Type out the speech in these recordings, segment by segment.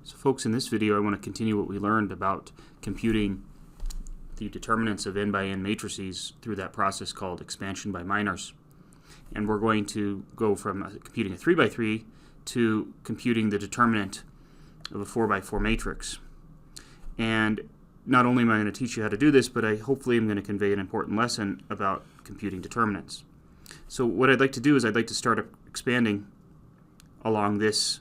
So folks, in this video I want to continue what we learned about computing the determinants of n by n matrices through that process called expansion by minors. And we're going to go from computing a 3 by 3 to computing the determinant of a 4 by 4 matrix. And not only am I going to teach you how to do this, but I hopefully am going to convey an important lesson about computing determinants. So what I'd like to do is I'd like to start expanding along this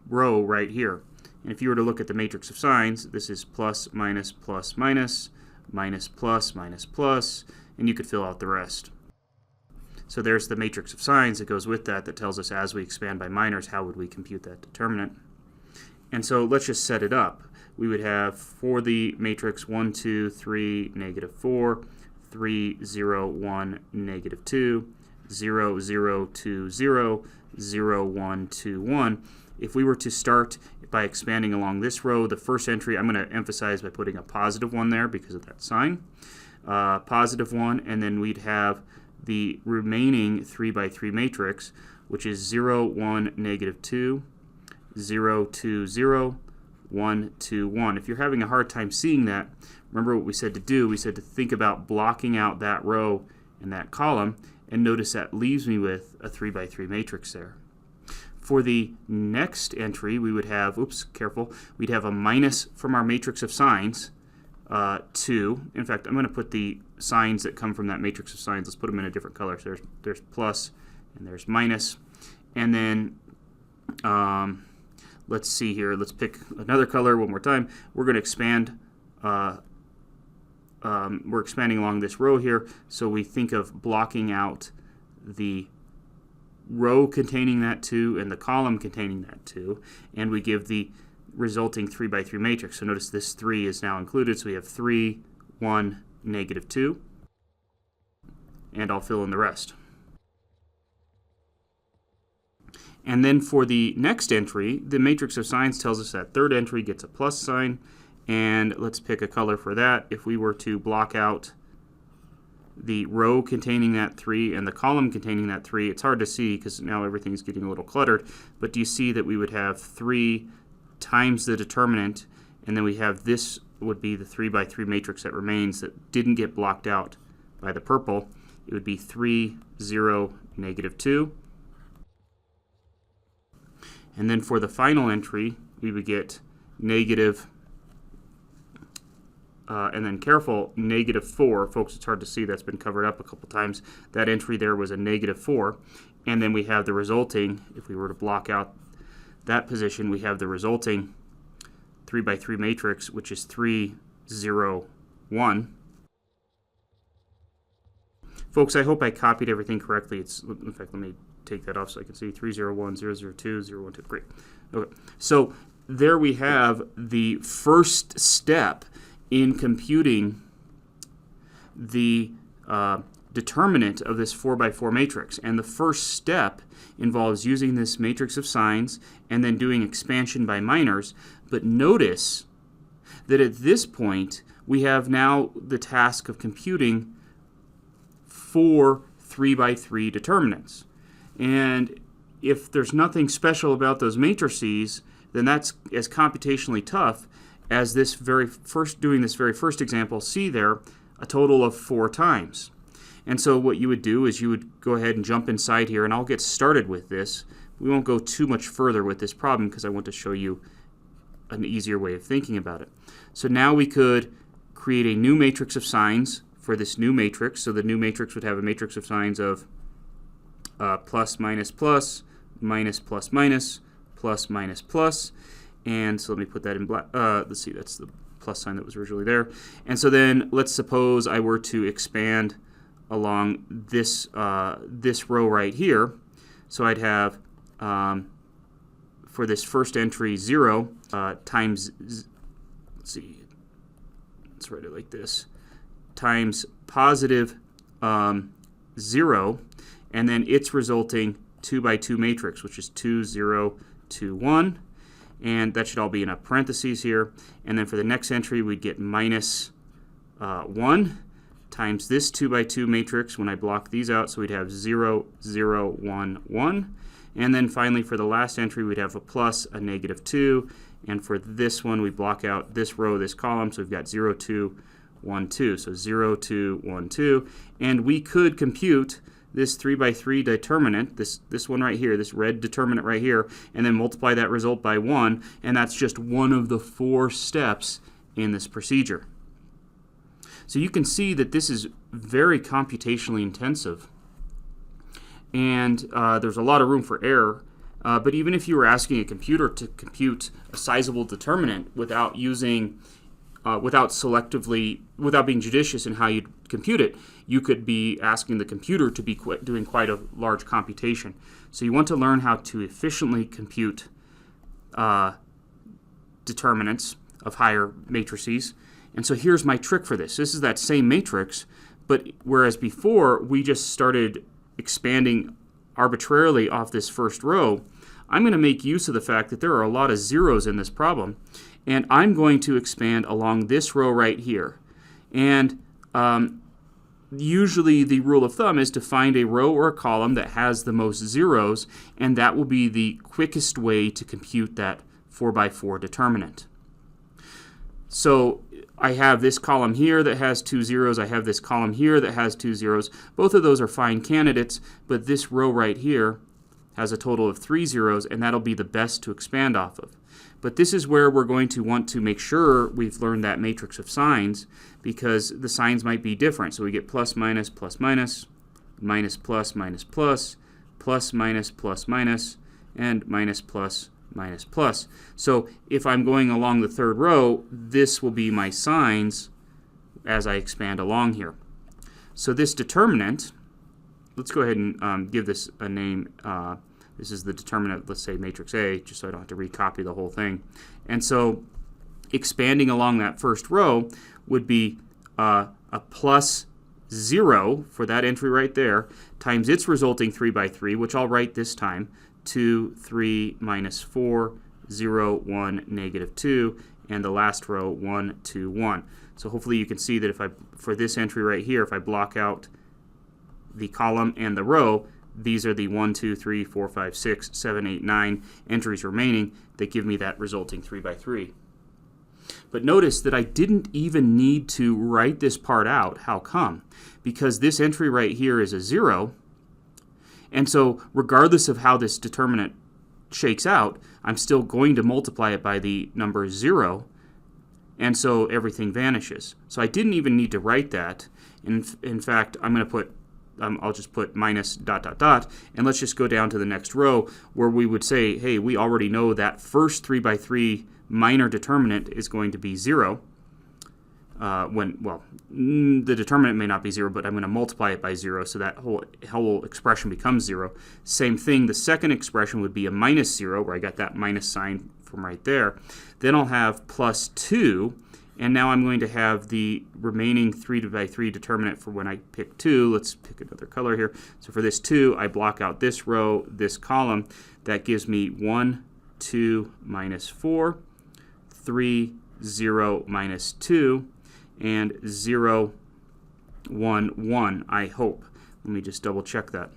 row right here. And if you were to look at the matrix of signs, this is plus, minus, plus, minus, minus, plus, minus, plus, and you could fill out the rest. So there's the matrix of signs that goes with that tells us as we expand by minors, how would we compute that determinant. And so let's just set it up. We would have for the matrix 1, 2, 3, negative 4, 3, 0, 1, negative 2, 0, 0, 2, 0, 0, 1, 2, 1. If we were to start by expanding along this row, the first entry I'm going to emphasize by putting a positive 1 there because of that sign. Positive 1, and then we'd have the remaining 3 by 3 matrix, which is 0, 1, negative 2, 0, 2, 0, 1, 2, 1. If you're having a hard time seeing that, remember what we said to do. We said to think about blocking out that row and that column, and notice that leaves me with a 3 by 3 matrix there. For the next entry, we would have, we'd have a minus from our matrix of signs, 2. In fact, I'm going to put the signs that come from that matrix of signs, let's put them in a different color. So there's plus and there's minus. And then let's see here, let's pick another color one more time. We're going to expand, we're expanding along this row here, so we think of blocking out the row containing that 2 and the column containing that 2, and we give the resulting 3 by 3 matrix. So notice this 3 is now included, so we have 3, 1, negative 2, and I'll fill in the rest. And then for the next entry, the matrix of signs tells us that third entry gets a plus sign, and let's pick a color for that. If we were to block out the row containing that 3 and the column containing that 3, it's hard to see because now everything's getting a little cluttered, but do you see that we would have 3 times the determinant, and then we have this would be the 3 by 3 matrix that remains that didn't get blocked out by the purple. It would be 3, 0, negative 2. And then for the final entry, we would get negative, and then careful, negative 4. Folks, it's hard to see. That's been covered up a couple times. That entry there was a negative 4. And then we have the resulting, if we were to block out that position, we have the resulting 3 by 3 matrix, which is 3, 0, 1. Folks, I hope I copied everything correctly. In fact, let me take that off so I can see 3, 0, 1, 0, 0, 2, 0, 1, 2. Great. Okay. So there we have the first step in computing the determinant of this 4 by 4 matrix. And the first step involves using this matrix of signs and then doing expansion by minors. But notice that at this point, we have now the task of computing 4 3 by 3 determinants. And if there's nothing special about those matrices, then that's as computationally tough as this doing this very first example. See there, a total of 4 times. And so what you would do is you would go ahead and jump inside here, and I'll get started with this. We won't go too much further with this problem because I want to show you an easier way of thinking about it. So now we could create a new matrix of signs for this new matrix. So the new matrix would have a matrix of signs of plus, minus, plus, minus, plus, minus, plus, minus, plus. And so let me put that in black. Let's see, that's the plus sign that was originally there. And so then let's suppose I were to expand along this this row right here. So I'd have for this first entry 0 times, let's see, let's write it like this, times positive 0, and then its resulting 2 by 2 matrix, which is 2, 0, 2, 1. And that should all be in a parentheses here. And then for the next entry, we'd get minus 1 times this 2 by 2 matrix when I block these out. So we'd have 0, 0, 1, 1. And then finally for the last entry we'd have a plus, a negative 2, and for this one we block out this row, this column, so we've got 0, 2, 1, 2. So 0, 2, 1, 2. And we could compute this 3 by 3 determinant, this one right here, this red determinant right here, and then multiply that result by 1, and that's just one of the 4 steps in this procedure. So you can see that this is very computationally intensive, and there's a lot of room for error. But even if you were asking a computer to compute a sizable determinant without using, without being judicious in how you compute it, you could be asking the computer to be doing quite a large computation. So you want to learn how to efficiently compute determinants of higher matrices. And so here's my trick for this. This is that same matrix, but whereas before we just started expanding arbitrarily off this first row, I'm going to make use of the fact that there are a lot of zeros in this problem, and I'm going to expand along this row right here. And usually the rule of thumb is to find a row or a column that has the most zeros, and that will be the quickest way to compute that 4 by 4 determinant. So I have this column here that has 2 zeros. I have this column here that has 2 zeros. Both of those are fine candidates, but this row right here has a total of 3 zeros, and that'll be the best to expand off of. But this is where we're going to want to make sure we've learned that matrix of signs, because the signs might be different. So we get plus, minus, minus, minus, plus, minus, plus, plus, minus, minus, and minus, plus, minus, plus. So if I'm going along the third row, this will be my signs as I expand along here. So this determinant, let's go ahead and give this a name. This is the determinant, let's say matrix A, just so I don't have to recopy the whole thing. And so expanding along that first row would be a plus 0 for that entry right there, times its resulting 3 by 3, which I'll write this time, 2, 3, minus 4, 0, 1, negative 2, and the last row, 1, 2, 1. So hopefully you can see that if for this entry right here, if I block out the column and the row, these are the 1, 2, 3, 4, 5, 6, 7, 8, 9 entries remaining that give me that resulting 3 by 3. But notice that I didn't even need to write this part out. How come? Because this entry right here is a 0, and so regardless of how this determinant shakes out, I'm still going to multiply it by the number 0, and so everything vanishes. So I didn't even need to write that. In fact, I'm going to put I'll just put minus ... and let's just go down to the next row where we would say, hey, we already know that first 3 by 3 minor determinant is going to be 0. The determinant may not be 0, but I'm going to multiply it by 0, so that whole expression becomes 0. Same thing, the second expression would be a minus 0, where I got that minus sign from right there. Then I'll have plus 2, and now I'm going to have the remaining 3 by 3 determinant for when I pick 2. Let's pick another color here. So for this 2, I block out this row, this column. That gives me 1, 2, minus 4, 3, 0, minus 2, and 0, 1, 1, I hope. Let me just double check that.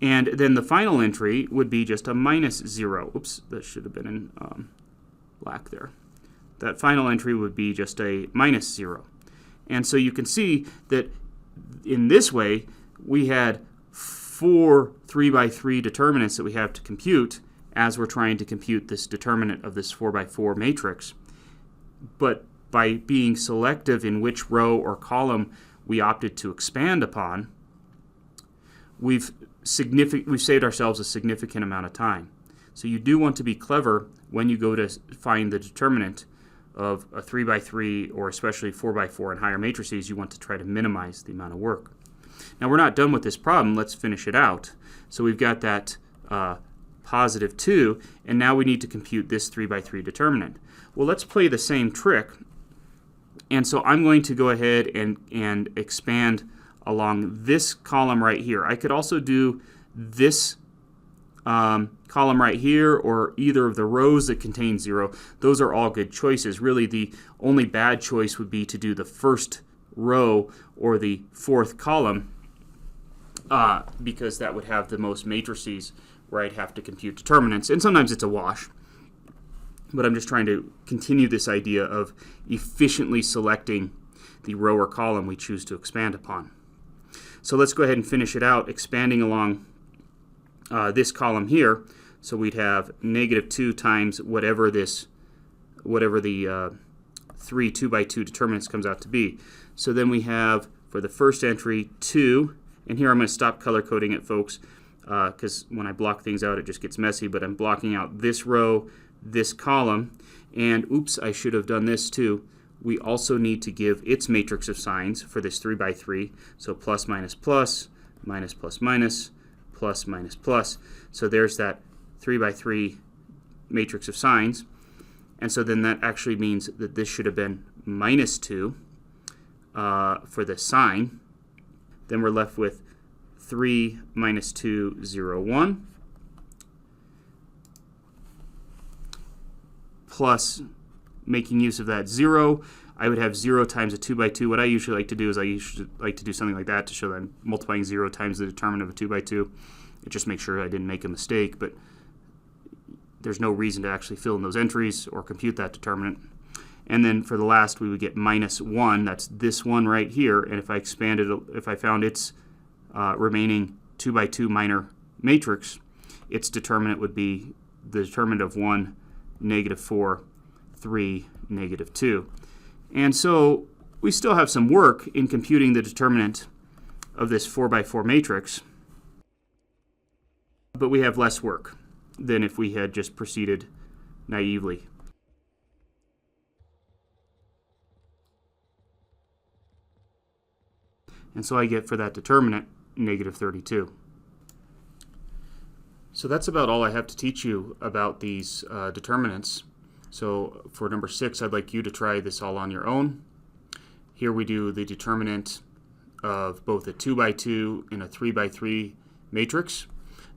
And then the final entry would be just a minus 0. Oops, that should have been in black there. That final entry would be just a minus 0. And so you can see that in this way, we had 4 3 by 3 determinants that we have to compute as we're trying to compute this determinant of this 4 by 4 matrix. But by being selective in which row or column we opted to expand upon, we've saved ourselves a significant amount of time. So you do want to be clever when you go to find the determinant of a 3 by 3 or especially 4 by 4 and higher matrices. You want to try to minimize the amount of work. Now we're not done with this problem. Let's finish it out. So we've got that positive 2, and now we need to compute this 3 by 3 determinant. Well, let's play the same trick. And so I'm going to go ahead and expand along this column right here. I could also do this column right here or either of the rows that contain 0. Those are all good choices. Really, the only bad choice would be to do the first row or the fourth column because that would have the most matrices where I'd have to compute determinants. And sometimes it's a wash. But I'm just trying to continue this idea of efficiently selecting the row or column we choose to expand upon. So let's go ahead and finish it out, expanding along this column here. So we'd have -2 times whatever the 3 2x2 determinants comes out to be. So then we have, for the first entry, 2. And here I'm going to stop color coding it, folks, because when I block things out, it just gets messy. But I'm blocking out this row, this column, and oops, I should have done this too. We also need to give its matrix of signs for this 3x3. So plus minus plus, minus plus minus, plus minus plus. So there's that 3x3 matrix of signs. And so then that actually means that this should have been -2 for the sign. Then we're left with 3 minus 2, 0, 1. Plus, making use of that 0, I would have 0 times a 2x2. What I usually like to do is I usually like to do something like that to show that I'm multiplying 0 times the determinant of a 2x2. It just makes sure I didn't make a mistake, but there's no reason to actually fill in those entries or compute that determinant. And then for the last, we would get -1. That's this one right here. And if I found its remaining 2x2 minor matrix, its determinant would be the determinant of 1, -4, 3, -2. And so we still have some work in computing the determinant of this 4x4 matrix, but we have less work than if we had just proceeded naively. And so I get for that determinant -32. So that's about all I have to teach you about these determinants. So for number 6, I'd like you to try this all on your own. Here we do the determinant of both a 2x2 and a 3x3 matrix.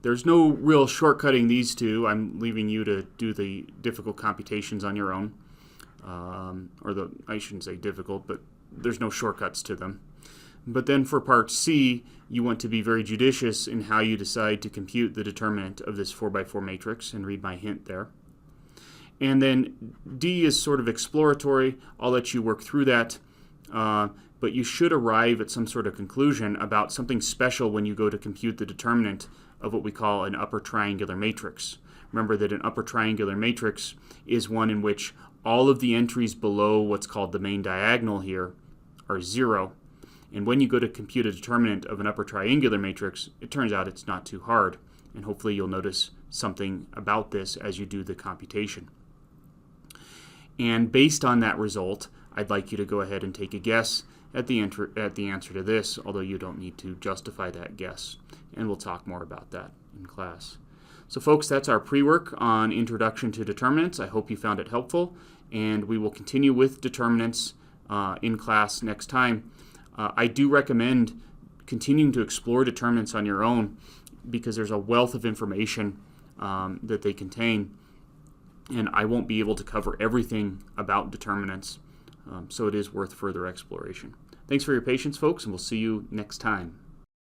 There's no real shortcutting these two. I'm leaving you to do the difficult computations on your own. I shouldn't say difficult, but there's no shortcuts to them. But then for part C, you want to be very judicious in how you decide to compute the determinant of this 4x4 matrix, and read my hint there. And then D is sort of exploratory. I'll let you work through that. But you should arrive at some sort of conclusion about something special when you go to compute the determinant of what we call an upper triangular matrix. Remember that an upper triangular matrix is one in which all of the entries below what's called the main diagonal here are 0. And when you go to compute a determinant of an upper triangular matrix, it turns out it's not too hard. And hopefully you'll notice something about this as you do the computation. And based on that result, I'd like you to go ahead and take a guess at the answer to this, although you don't need to justify that guess. And we'll talk more about that in class. So folks, that's our pre-work on Introduction to Determinants. I hope you found it helpful, and we will continue with determinants in class next time. I do recommend continuing to explore determinants on your own because there's a wealth of information that they contain, and I won't be able to cover everything about determinants, so it is worth further exploration. Thanks for your patience, folks, and we'll see you next time.